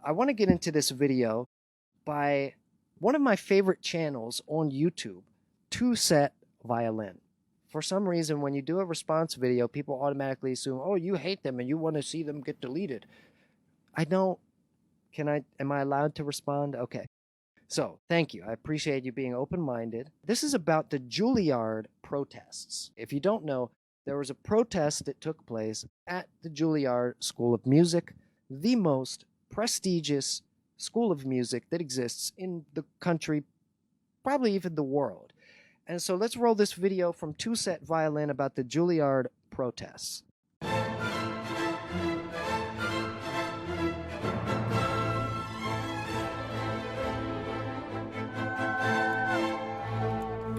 I want to get into this video by one of my favorite channels on YouTube, TwoSet Violin. For some reason, when you do a response video, people automatically assume, oh, you hate them and you want to see them get deleted. I don't. Am I allowed to respond? Okay. So, thank you. I appreciate you being open-minded. This is about the Julliard protests. If you don't know, there was a protest that took place at the Julliard School of Music, the most prestigious school of music that exists in the country, probably even the world. And so let's roll this video from TwoSet Violin about the Julliard protests.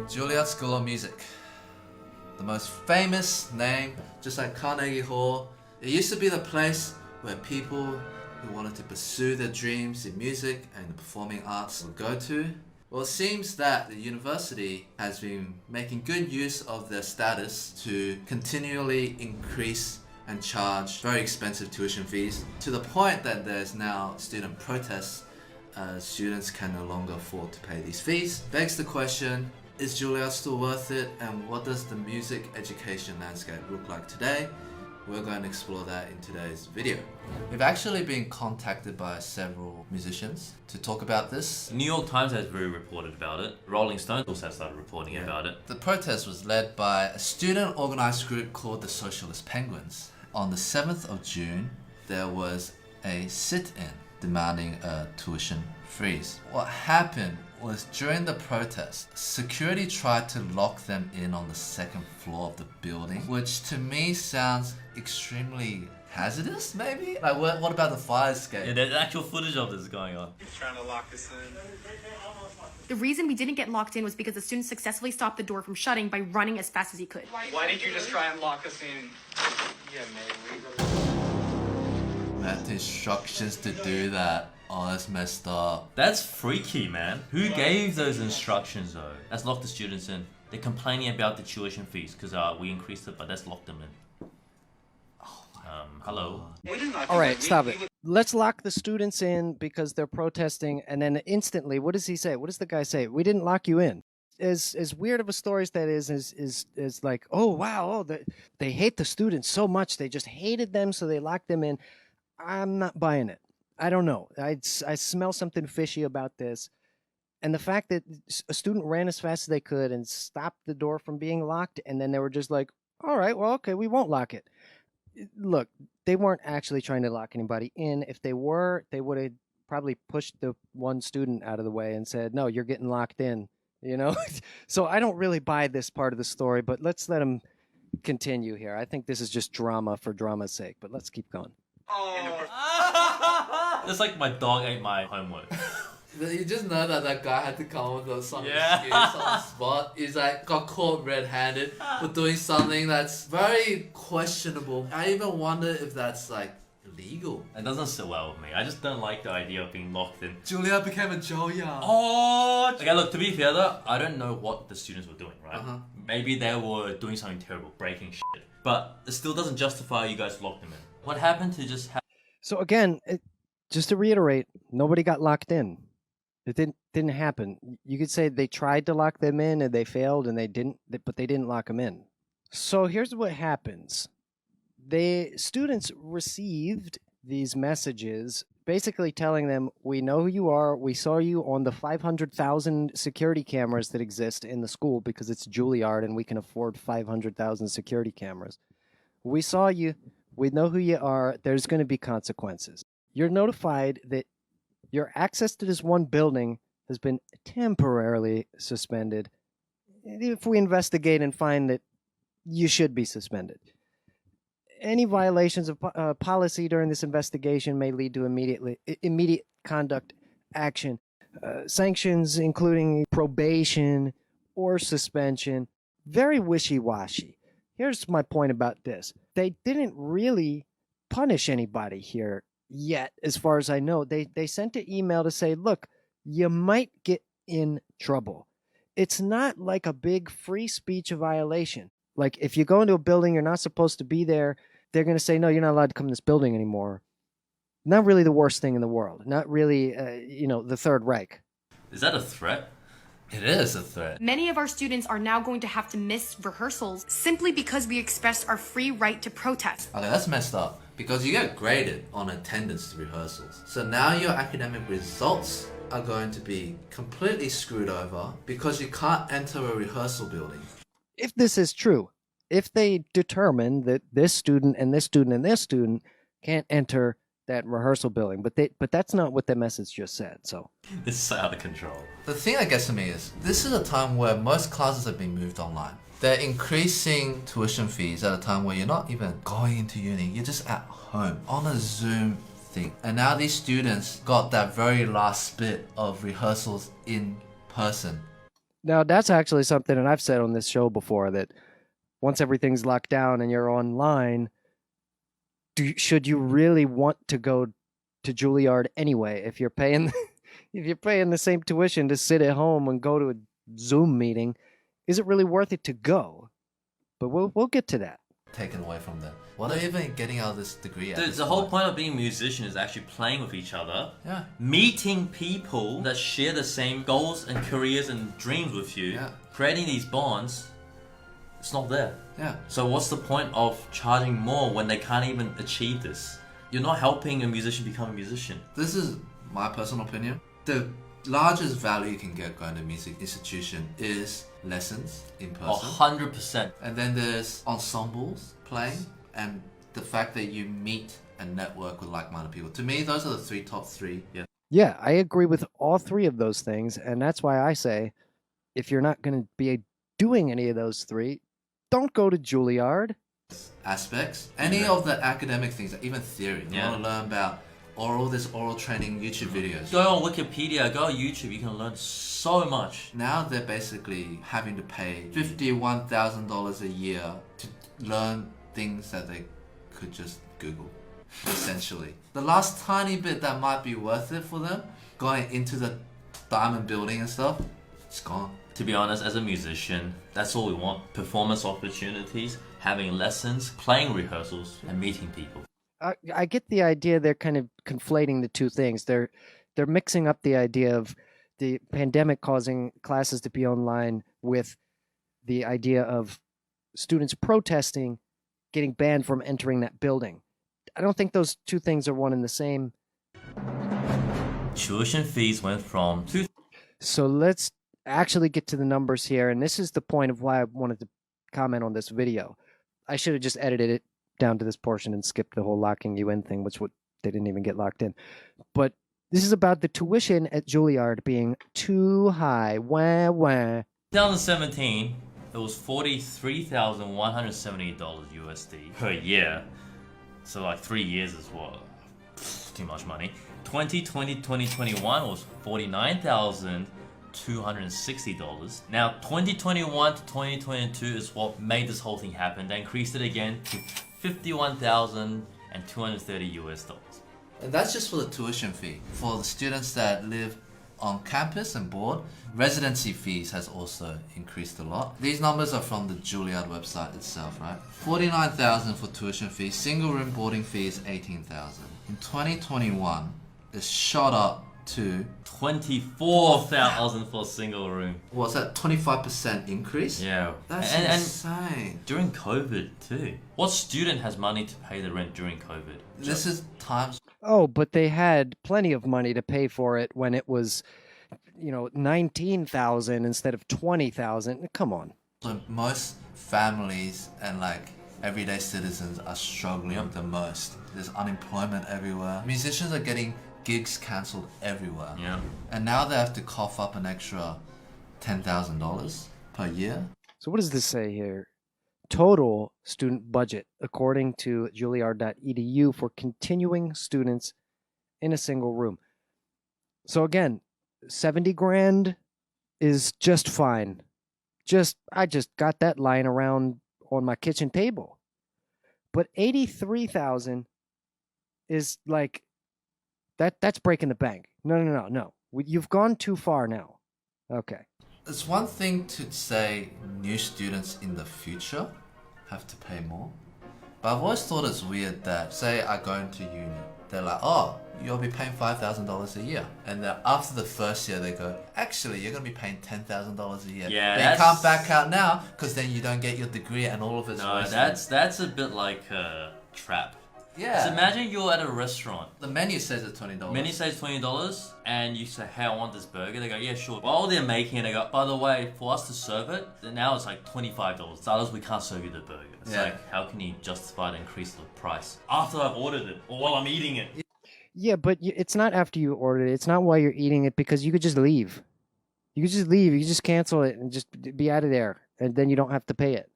Julliard School of Music. The most famous name, just like Carnegie Hall. It used to be the place where people who wanted to pursue their dreams in music and the performing arts would go to. Well, it seems that the university has been making good use of their status to continually increase and charge very expensive tuition fees, to the point that there's now student protests. Students can no longer afford to pay these fees. Begs the question, is Julliard still worth it, and what does the music education landscape look like today? We're going to explore that in today's video. We've actually been contacted by several musicians to talk about this. The New York Times has really reported about it. Rolling Stone also has started reporting about it. The protest was led by a student organized group called the Socialist Penguins. On the 7th of June, there was a sit-in demanding a tuition freeze. What happened was during the protest, security tried to lock them in on the second floor of the building, which to me sounds extremely hazardous, maybe? Like, what about the fire escape? Yeah, there's actual footage of this going on. He's trying to lock us in. The reason we didn't get locked in was because the student successfully stopped the door from shutting by running as fast as he could. Why did you just try and lock us in? Yeah, maybe. We had the instructions to do that. Oh, that's messed up. That's freaky, man. Who gave those instructions, though? Let's lock the students in. They're complaining about the tuition fees because we increased it, but let's lock them in. Hello? All right, stop it. Let's lock the students in because they're protesting, and then instantly, what does he say? What does the guy say? We didn't lock you in. As weird of a story as that is like, oh, wow, oh, they hate the students so much. They just hated them, so they locked them in. I'm not buying it. I don't know. I smell something fishy about this. And the fact that a student ran as fast as they could and stopped the door from being locked, and then they were just like, all right, well, okay, we won't lock it. Look, they weren't actually trying to lock anybody in. If they were, they would have probably pushed the one student out of the way and said, no, you're getting locked in, you know? So I don't really buy this part of the story, but let's let him continue here. I think this is just drama for drama's sake, but let's keep going. It's like my dog ate my homework. You just know that guy had to come up with some Yeah. excuse on the spot. He's like got caught red-handed for doing something that's very questionable. I even wonder if that's like illegal. It doesn't sit well with me. I just don't like the idea of being locked in. Julliard became a Julliard. Oh! Okay, look, to be fair though, I don't know what the students were doing, right? Maybe they were doing something terrible, breaking shit. But it still doesn't justify you guys locked them in. What happened to just So again, just to reiterate, nobody got locked in. It didn't happen. You could say they tried to lock them in and they failed, and but they didn't lock them in. So here's what happens. The students received these messages basically telling them, we know who you are. We saw you on the 500,000 security cameras that exist in the school because it's Julliard and we can afford 500,000 security cameras. We saw you. We know who you are. There's going to be consequences. You're notified that your access to this one building has been temporarily suspended. If we investigate and find that you should be suspended. Any violations of policy during this investigation may lead to immediate conduct action. Sanctions including probation or suspension. Very wishy-washy. Here's my point about this. They didn't really punish anybody here yet, as far as I know. They sent an email to say, look, you might get in trouble. It's not like a big free speech violation. Like if you go into a building, you're not supposed to be there, they're going to say, no, you're not allowed to come in this building anymore. Not really the worst thing in the world. Not really, the Third Reich. Is that a threat? It is a threat. Many of our students are now going to have to miss rehearsals simply because we expressed our free right to protest. Okay, that's messed up because you get graded on attendance to rehearsals. So now your academic results are going to be completely screwed over because you can't enter a rehearsal building. If this is true, if they determine that this student and this student and this student can't enter that rehearsal building, but that's not what the message just said. So This is out of control. The thing that gets to me is this is a time where most classes have been moved online. They're increasing tuition fees at a time where you're not even going into uni, you're just at home on a Zoom thing. And now these students got that very last bit of rehearsals in person. now that's actually something that I've said on this show before, that once everything's locked down and you're online, should you really want to go to Julliard anyway if you're paying the same tuition to sit at home and go to a Zoom meeting? Is it really worth it to go? But we'll get to that. Taken away from them. What are you even getting out of this degree at? Dude, this the whole point of being a musician is actually playing with each other. Yeah. Meeting people that share the same goals and careers and dreams with you. Yeah. Creating these bonds. It's not there. Yeah. So what's the point of charging more when they can't even achieve this? You're not helping a musician become a musician. This is my personal opinion. The largest value you can get going to a music institution is lessons in person. 100%. And then there's ensembles playing and the fact that you meet and network with like-minded people. To me, those are the top three. Yeah. Yeah, I agree with all three of those things, and that's why I say, if you're not going to be doing any of those three, don't go to Julliard. Aspects. Any of the academic things, even theory. You Yeah. want to learn about oral training YouTube videos. Go on Wikipedia, go on YouTube, you can learn so much. Now they're basically having to pay $51,000 a year to learn things that they could just Google, essentially. The last tiny bit that might be worth it for them, going into the diamond building and stuff, it's gone. To be honest, as a musician, that's all we want. Performance opportunities, having lessons, playing rehearsals, and meeting people. I get the idea they're kind of conflating the two things. They're mixing up the idea of the pandemic causing classes to be online with the idea of students protesting getting banned from entering that building. I don't think those two things are one and the same. Tuition fees went from So let's actually get to the numbers here, and this is the point of why I wanted to comment on this video. I should have just edited it down to this portion and skipped the whole locking you in thing, which they didn't even get locked in. But this is about the tuition at Julliard being too high. Wah, wah. 2017, it was $43,170 USD per year. So like 3 years is what? Too much money. 2020-2021 was $49,260. Now 2021 to 2022 is what made this whole thing happen. They increased it again to $51,230 US. And that's just for the tuition fee. For the students that live on campus and board, residency fees has also increased a lot. These numbers are from the Julliard website itself, right? $49,000 for tuition fees, single room boarding fee is $18,000. In 2021, it shot up to $24,000 for a single room. what's that, 25% increase? Yeah. That's and insane. during COVID too. What student has money to pay the rent during COVID? This is times. Oh, but they had plenty of money to pay for it when it was, $19,000 instead of $20,000. Come on. So most families and like everyday citizens are struggling the most. There's unemployment everywhere. Musicians are getting gigs cancelled everywhere. Yeah. And now they have to cough up an extra $10,000 per year. So what does this say here? Total student budget, according to Julliard.edu, for continuing students in a single room. So again, 70 grand is just fine. I just got that lying around on my kitchen table. But 83,000 is like, that's breaking the bank. No. You've gone too far now. Okay. It's one thing to say new students in the future have to pay more. But I've always thought it's weird that, say I go into uni, they're like, oh, you'll be paying $5,000 a year. And then after the first year, they go, actually, you're going to be paying $10,000 a year. Yeah, but you can't back out now because then you don't get your degree and all of it's No, wasted. that's a bit like a trap. Yeah. So imagine you're at a restaurant. The menu says it's $20. Menu says $20, and you say, hey, I want this burger. They go, yeah, sure. While they're making it, they go, by the way, for us to serve it, now it's like $25. Others, we can't serve you the burger. It's like, how can you justify the increase of the price after I've ordered it or while I'm eating it? Yeah, but it's not after you ordered it. It's not while you're eating it, because you could just leave. You could just leave. You could just cancel it and just be out of there, and then you don't have to pay it.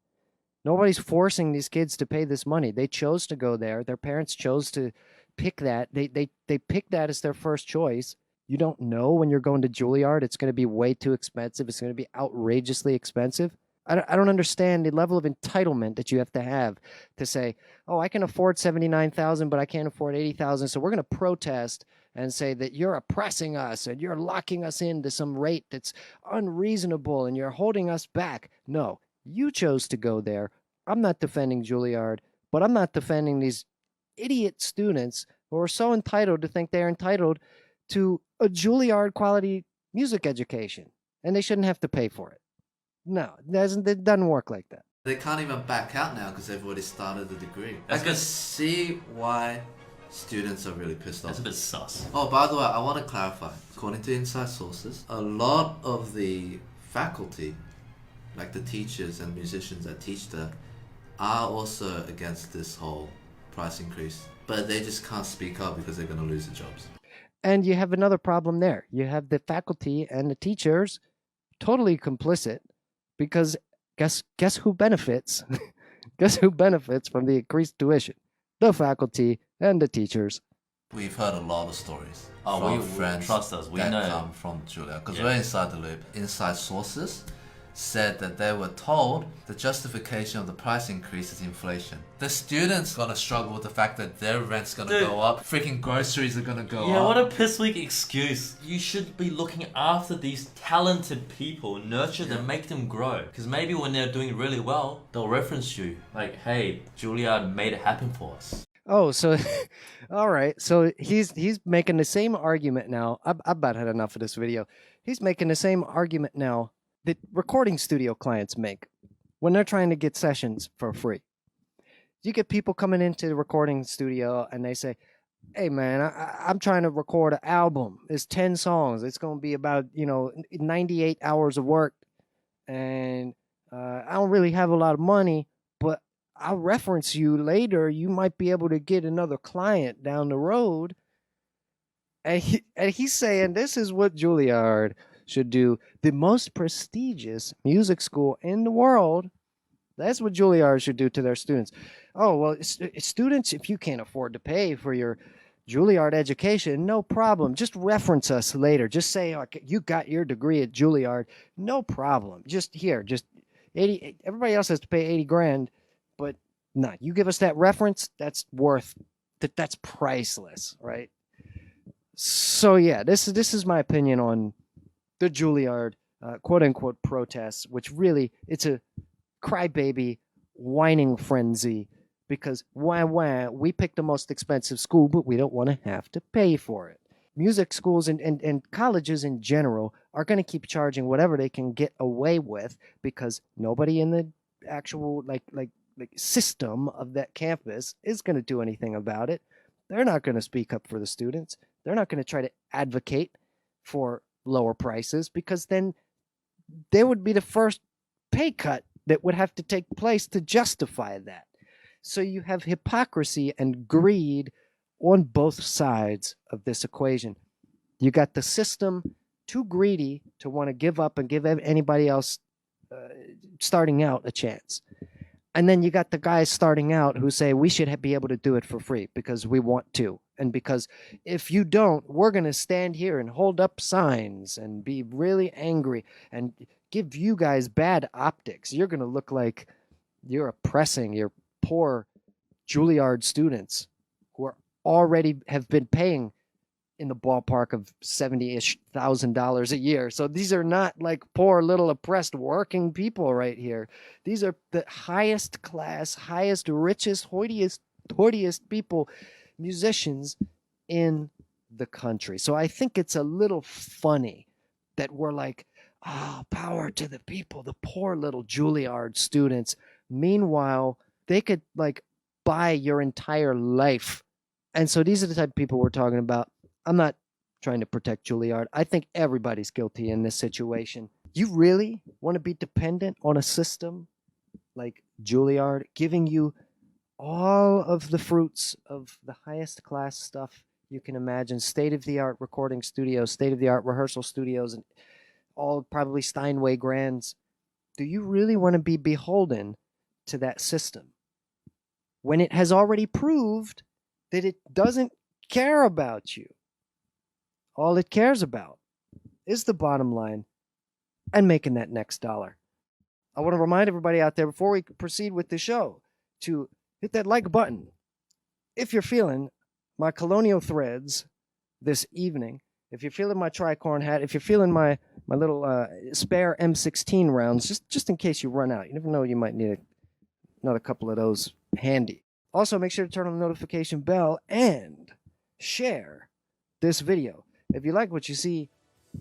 Nobody's forcing these kids to pay this money. They chose to go there. Their parents chose to pick that. They picked that as their first choice. You don't know when you're going to Julliard it's going to be way too expensive. It's going to be outrageously expensive. I don't understand the level of entitlement that you have to say, oh, I can afford $79,000, but I can't afford $80,000, so we're going to protest and say that you're oppressing us and you're locking us into some rate that's unreasonable and you're holding us back. No, you chose to go there. I'm not defending Julliard, but I'm not defending these idiot students who are so entitled to think they're entitled to a Julliard quality music education, and they shouldn't have to pay for it. No, it doesn't work like that. They can't even back out now because they've already started the degree. That's I can good. see why students are really pissed off. That's a bit sus. Oh, by the way, I want to clarify. According to inside sources, a lot of the faculty, like the teachers and musicians that teach there, are also against this whole price increase. But they just can't speak up because they're going to lose their jobs. And you have another problem there. You have the faculty and the teachers totally complicit, because guess who benefits? Guess who benefits from the increased tuition? The faculty and the teachers. We've heard a lot of stories Oh, from we friends trust us. We that know. come from Julliard, because Yeah. we're inside the loop. Inside sources said that they were told the justification of the price increase is inflation. The students gonna struggle with the fact that their rent's gonna Dude. go up, freaking groceries are gonna go Yeah, up. what a piss weak excuse. You should be looking after these talented people, nurture them, make them grow. Because maybe when they're doing really well, they'll reference you. Like, hey, Julliard made it happen for us. Oh, so all right. So he's making the same argument now. I've about had enough of this video. He's making the same argument now that recording studio clients make when they're trying to get sessions for free. You get people coming into the recording studio and they say, hey man, I'm trying to record an album. It's 10 songs. It's going to be about, 98 hours of work. And I don't really have a lot of money, but I'll reference you later. You might be able to get another client down the road. And he's saying this is what Julliard should do. The most prestigious music school in the world. That's what Julliard should do to their students. Oh, well, students, if you can't afford to pay for your Julliard education, no problem. Just reference us later. Just say, okay, you got your degree at Julliard. No problem. Just 80. Everybody else has to pay 80 grand, but no, you give us that reference, that's priceless, right? So yeah, this is my opinion on the Julliard quote unquote protests, which really it's a crybaby whining frenzy because we picked the most expensive school, but we don't want to have to pay for it. Music schools and colleges in general are going to keep charging whatever they can get away with because nobody in the actual like system of that campus is going to do anything about it. They're not going to speak up for the students. They're not going to try to advocate for lower prices because then there would be the first pay cut that would have to take place to justify that. So you have hypocrisy and greed on both sides of this equation. You got the system too greedy to want to give up and give anybody else starting out a chance. And then you got the guys starting out who say we should be able to do it for free because we want to. And because if you don't, we're going to stand here and hold up signs and be really angry and give you guys bad optics. You're going to look like you're oppressing your poor Julliard students who are already have been paying in the ballpark of $70,000 a year. So these are not like poor little oppressed working people right here. These are the highest class, highest, richest, hoitiest people, musicians in the country. So I think it's a little funny that we're like, power to the people, the poor little Julliard students. Meanwhile, they could like buy your entire life. And so these are the type of people we're talking about. I'm not trying to protect Julliard. I think everybody's guilty in this situation. You really want to be dependent on a system like Julliard giving you all of the fruits of the highest class stuff you can imagine, state-of-the-art recording studios, state-of-the-art rehearsal studios, and all probably Steinway grands. Do you really want to be beholden to that system when it has already proved that it doesn't care about you? All it cares about is the bottom line and making that next dollar. I want to remind everybody out there before we proceed with the show to hit that like button if you're feeling my colonial threads this evening, if you're feeling my tricorn hat, if you're feeling my little spare M16 rounds, just in case you run out. You never know, you might need another couple of those handy. Also, make sure to turn on the notification bell and share this video. If you like what you see,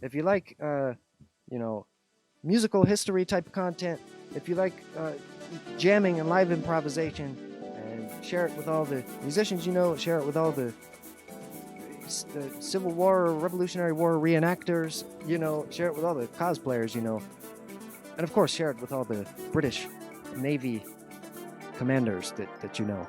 if you like, musical history type content, if you like jamming and live improvisation, and share it with all the musicians you know, share it with all the Civil War, Revolutionary War reenactors, share it with all the cosplayers, and of course share it with all the British Navy commanders that you know.